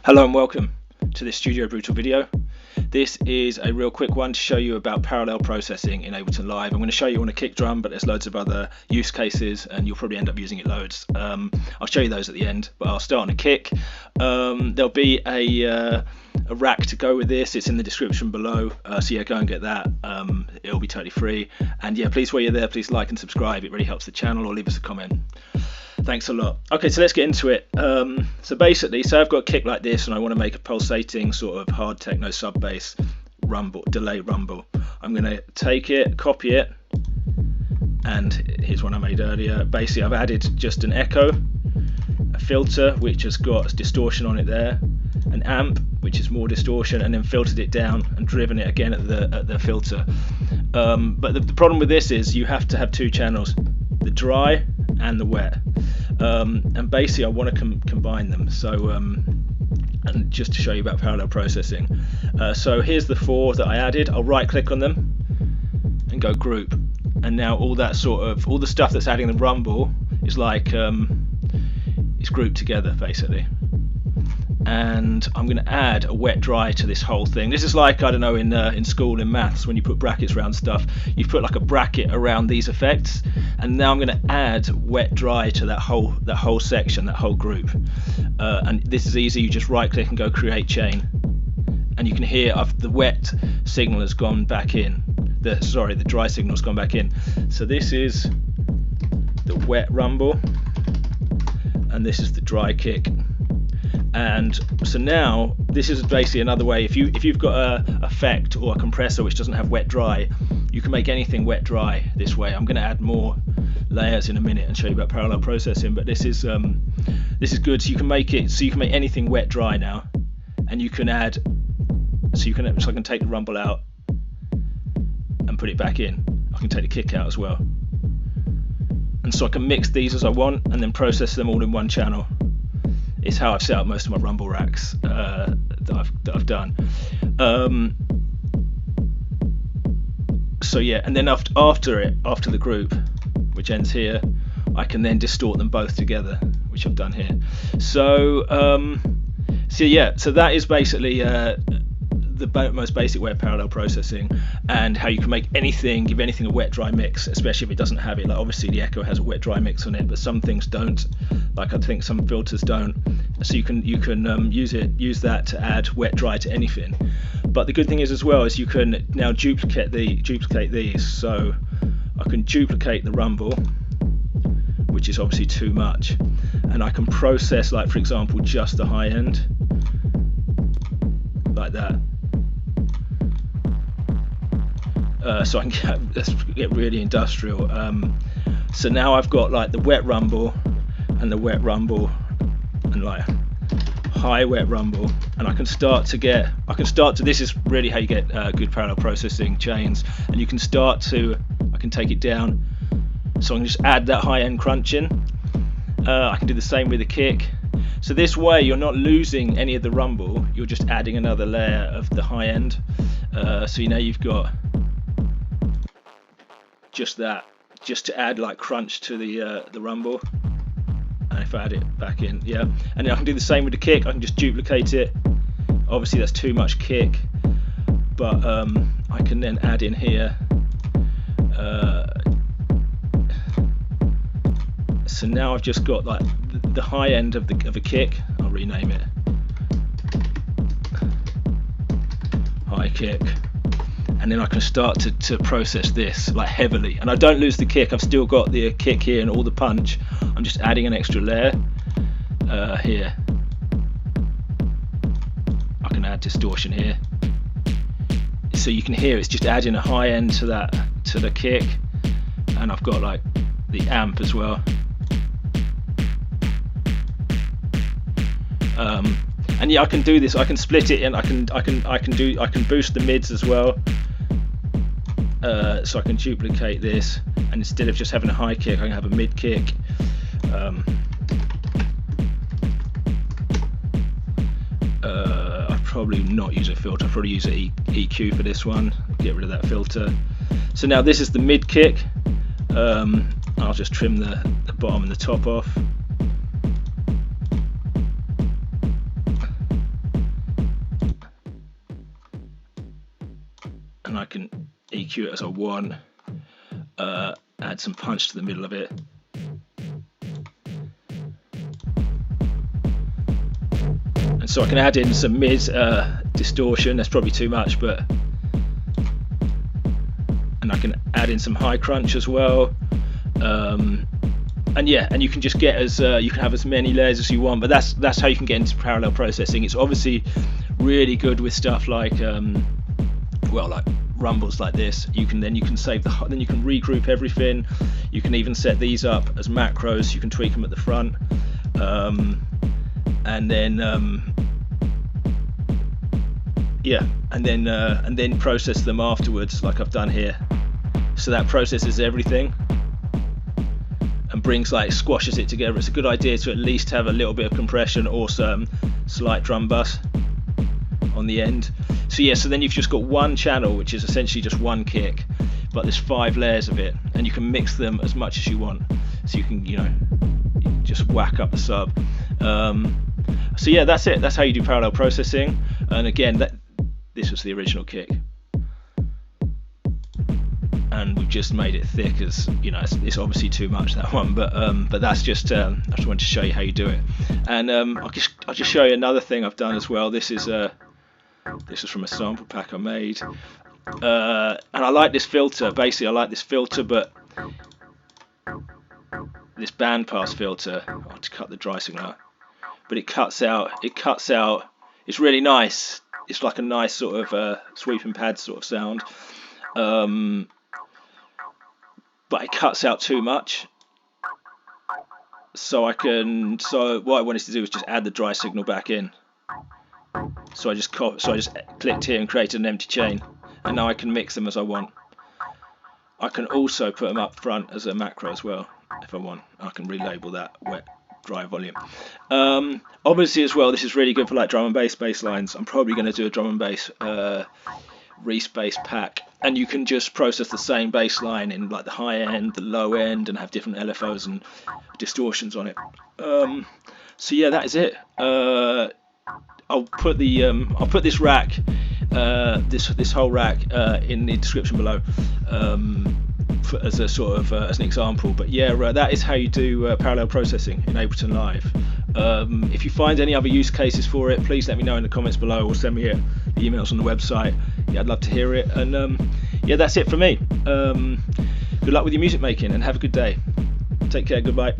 Hello and welcome to this Studio Brutal video. This is a real quick one to show you about parallel processing in Ableton Live. I'm going to show you on a kick drum, but there's loads of other use cases and you'll probably end up using it loads. I'll show you those at the end, but I'll start on a kick. There'll be a rack to go with this. It's in the description below, so yeah, go and get that. It'll be totally free. And yeah, please, while you're there, please like and subscribe. It really helps the channel, or leave us a comment. Thanks a lot. Okay, so let's get into it. So basically, I've got a kick like this and I want to make a pulsating sort of hard techno sub bass rumble, delay rumble. I'm going to take it, copy it, and here's one I made earlier. Basically, I've added just an echo, a filter which has got distortion on it there, an amp which is more distortion, and then filtered it down and driven it again at the filter. But the problem with this is you have to have two channels, the dry and the wet. And basically I want to combine them, so and just to show you about parallel processing, so here's the four that I added. I'll right click on them and go group, and now all the stuff that's adding the rumble is like it's grouped together basically. And I'm going to add a wet dry to this whole thing. This is like, I don't know, in school in maths when you put brackets around stuff, you put like a bracket around these effects, and now I'm going to add wet dry to that whole section, that whole group. And this is easy. You just right click and go create chain, and you can hear the wet signal has gone back in. The dry signal has gone back in. So this is the wet rumble, and this is the dry kick. And so now this is basically another way. If you've got a effect or a compressor which doesn't have wet dry, you can make anything wet dry this way. I'm going to add more layers in a minute and show you about parallel processing, but this is good. So you can make anything wet dry now, and you can add. So I can take the rumble out and put it back in. I can take the kick out as well, and so I can mix these as I want and then process them all in one channel. It's how I've set up most of my rumble racks that I've done. So yeah, and then after the group, which ends here, I can then distort them both together, which I've done here. So so that is basically the most basic way of parallel processing, and how you can make anything, give anything a wet dry mix, especially if it doesn't have it. Like obviously the echo has a wet dry mix on it, but some things don't. Like I think some filters don't. So you can use that to add wet dry to anything. But the good thing is as well is you can now duplicate these. So I can duplicate the rumble, which is obviously too much, and I can process, like for example, just the high end like that. So I can let's get really industrial. So now I've got like the wet rumble and the wet rumble and like high wet rumble, and I can start to this is really how you get good parallel processing chains, and I can take it down, so I can just add that high end crunch in. I can do the same with the kick. So this way you're not losing any of the rumble, you're just adding another layer of the high end. So now you've got just that, just to add like crunch to the rumble. And if I add it back in, yeah, and then I can do the same with the kick. I can just duplicate it. Obviously that's too much kick, but I can then add in here. So now I've just got like the high end of a kick. I'll rename it high kick, and then I can start to process this like heavily, and I don't lose the kick. I've still got the kick here and all the punch. I'm just adding an extra layer here. I can add distortion here, so you can hear it's just adding a high end to the kick, and I've got like the amp as well. And yeah, I can do this. I can split it, and I can boost the mids as well. So I can duplicate this, and instead of just having a high kick, I can have a mid kick. I'd probably not use a filter. I'd probably use an EQ for this one. Get rid of that filter. So now this is the mid kick. I'll just trim the bottom and the top off. I can EQ it as I want, add some punch to the middle of it. And so I can add in some mid distortion, that's probably too much, but, and I can add in some high crunch as well. And yeah, and you can just get as you can have as many layers as you want, but that's how you can get into parallel processing. It's obviously really good with stuff like like rumbles like this. You can save then you can regroup everything. You can even set these up as macros. You can tweak them at the front, and then process them afterwards, like I've done here. So that processes everything and squashes it together. It's a good idea to at least have a little bit of compression or some slight drum bus on the end. So yeah, so then you've just got one channel, which is essentially just one kick, but there's 5 layers of it, and you can mix them as much as you want. So you can, you can just whack up the sub. So yeah, that's it. That's how you do parallel processing. And again, this was the original kick, and we've just made it thick, as it's obviously too much, that one, but that's just I just wanted to show you how you do it. And I'll just show you another thing I've done as well. This is from a sample pack I made, and I like this filter. Basically, I like this filter, but this bandpass filter. I'll have to cut the dry signal out, but it cuts out. It's really nice. It's like a nice sort of sweeping pad sort of sound. But it cuts out too much, so what I wanted to do was just add the dry signal back in. So I just clicked here and created an empty chain, and now I can mix them as I want. I can also put them up front as a macro as well if I want. I can relabel that wet dry volume. Obviously as well, this is really good for like drum and bass lines. I'm probably going to do a drum and bass Reese bass pack, and you can just process the same bass line in like the high end, the low end, and have different LFOs and distortions on it. So yeah, that is it. I'll put this rack, this whole rack in the description below, as a sort of as an example. But yeah, that is how you do parallel processing in Ableton Live. If you find any other use cases for it, please let me know in the comments below, or send me the emails on the website. Yeah, I'd love to hear it. And yeah, that's it for me. Good luck with your music making, and have a good day. Take care. Goodbye.